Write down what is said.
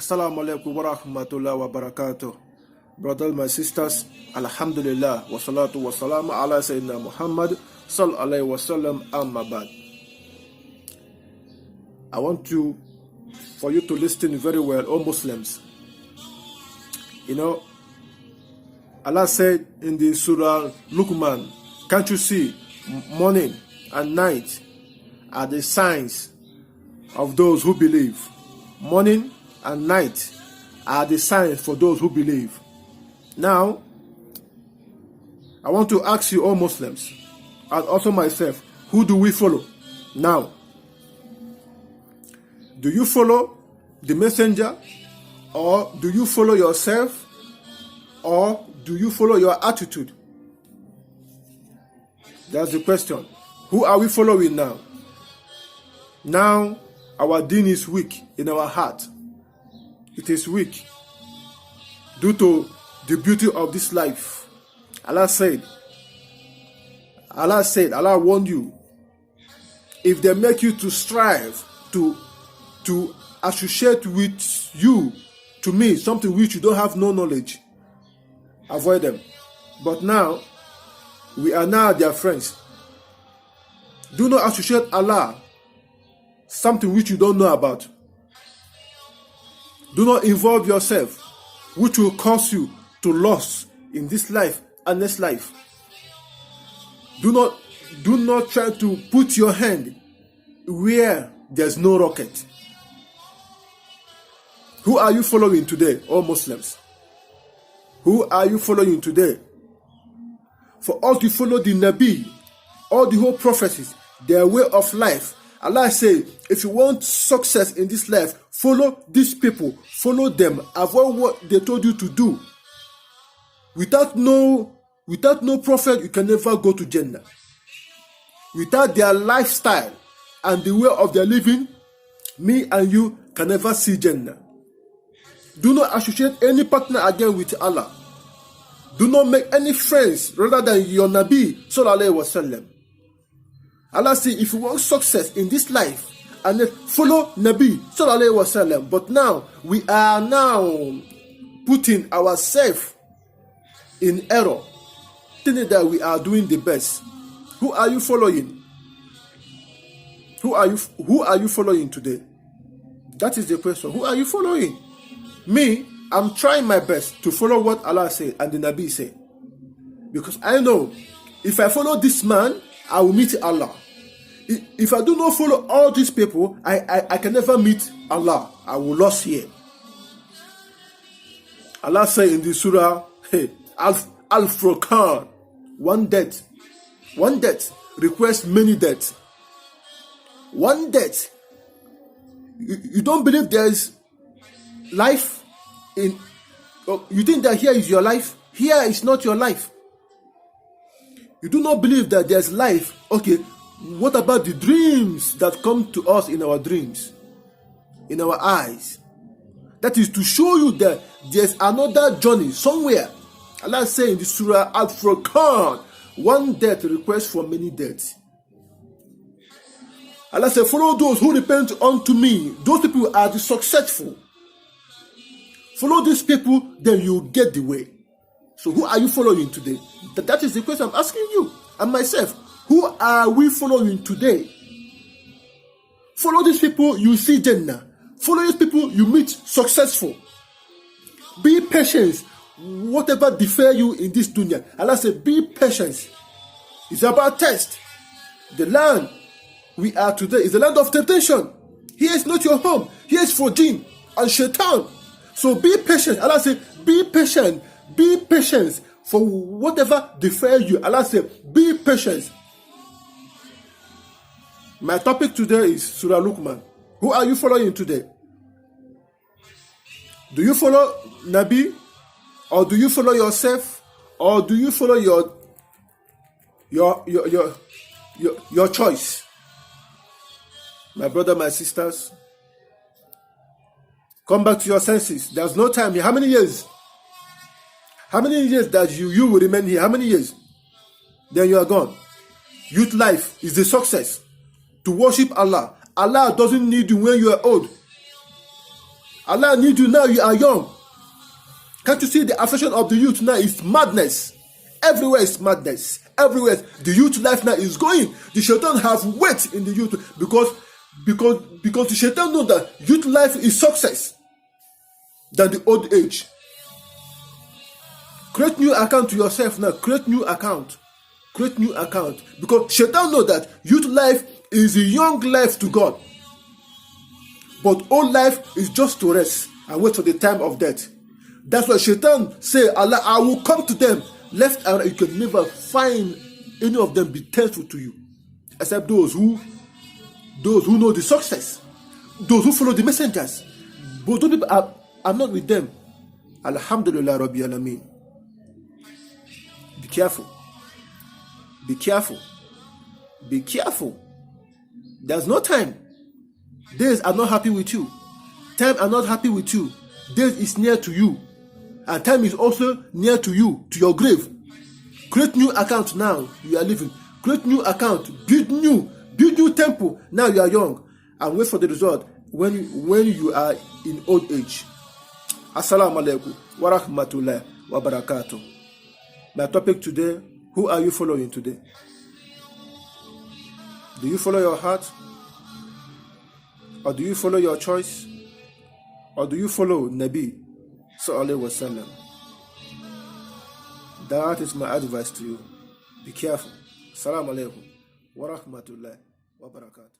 Assalamu alaikum wa rahmatullahi wa barakatuh. Brothers, my sisters, Alhamdulillah, wa salatu wa salam ala Sayyidina Muhammad, sallallahu alayhi wa sallam, amma ba'd. I want for you to listen very well, all Muslims. You know, Allah said in the Surah Luqman, can't you see morning and night are the signs of those who believe? Morning and night are the signs for those who believe. Now, I want to ask you all Muslims, and also myself, who do we follow now? Do you follow the messenger, or do you follow yourself, or do you follow your attitude? That's the question. Who are we following now? Now, our deen is weak in our heart. It is weak due to the beauty of this life. Allah warned you, if they make you to strive to associate with you, to me, something which you don't have no knowledge, avoid them. But now, we are now their friends. Do not associate Allah something which you don't know about. Do not involve yourself, which will cause you to loss in this life and next life. Do not try to put your hand where there's no rocket. Who are you following today, all Muslims? Who are you following today? For us to follow the Nabi, all the whole prophecies, their way of life. Allah say, if you want success in this life, follow these people, follow them, avoid what they told you to do. Without no prophet, you can never go to Jannah. Without their lifestyle and the way of their living, me and you can never see Jannah. Do not associate any partner again with Allah. Do not make any friends rather than your Nabi sallallahu alaihi wasallam. Allah says, if you want success in this life, and then follow Nabi sallallahu alaihi wasallam. But now we are putting ourselves in error, thinking that we are doing the best. Who are you following? Who are you following today? That is the question. Who are you following? Me, I'm trying my best to follow what Allah said and the Nabi said, because I know if I follow this man, I will meet Allah. If I do not follow all these people, I can never meet Allah. I will lose here. Allah said in the surah, Al-Furqan, one death requires many deaths. One death. You don't believe there is life in? You think that here is your life? Here is not your life. You do not believe that there's life. Okay, what about the dreams that come to us in our dreams, in our eyes? That is to show you that there's another journey somewhere. Allah says in the surah Al-Furqan, one death requests for many deaths. Allah said, follow those who repent unto me. Those people are the successful. Follow these people, then you get the way. So who are you following today? That is the question I'm asking you and myself. Who are we following today? Follow these people, you see Jannah. Follow these people, you meet successful. Be patient. Whatever defer you in this dunya. Allah said, be patient. It's about test. The land we are today is the land of temptation. Here is not your home. Here is for jinn and shaitan. So be patient. Allah said, be patient. Be patient for whatever defer you. Allah said, be patient. My topic today is Surah Luqman. Who are you following today? Do you follow Nabi? Or do you follow yourself? Or do you follow your choice? My brother, my sisters, come back to your senses. There's no time here. How many years? How many years that you will remain here? How many years? Then you are gone. Youth life is the success. To worship Allah. Allah doesn't need you when you are old. Allah needs you now, you are young. Can't you see the affection of the youth now is madness? Everywhere is madness. Everywhere. The youth life now is going. The shaitan have weight in the youth because the shaitan know that youth life is success than the old age. Create new account to yourself now. Create new account. Create new account. Because shaitan know that youth life is a young life to God. But old life is just to rest and wait for the time of death. That's why shaitan say, Allah, I will come to them left and right. You can never find any of them be thankful to you, except those who know the success, those who follow the messengers. But those people are not with them. Alhamdulillah Rabbi Alameen. Be careful. Be careful. Be careful. There's no time. Days are not happy with you. Time are not happy with you. Days is near to you. And time is also near to you, to your grave. Create new account now. You are living. Create new account. Build new temple. Now you are young. And wait for the result when you are in old age. Assalamu alaikum wa rahmatullahi wa barakatuh. My topic today, who are you following today? Do you follow your heart? Or do you follow your choice? Or do you follow Nabi Sallallahu Alaihi Wasallam? That is my advice to you. Be careful. Assalamu alaikum wa rahmatullahi wa barakatuh.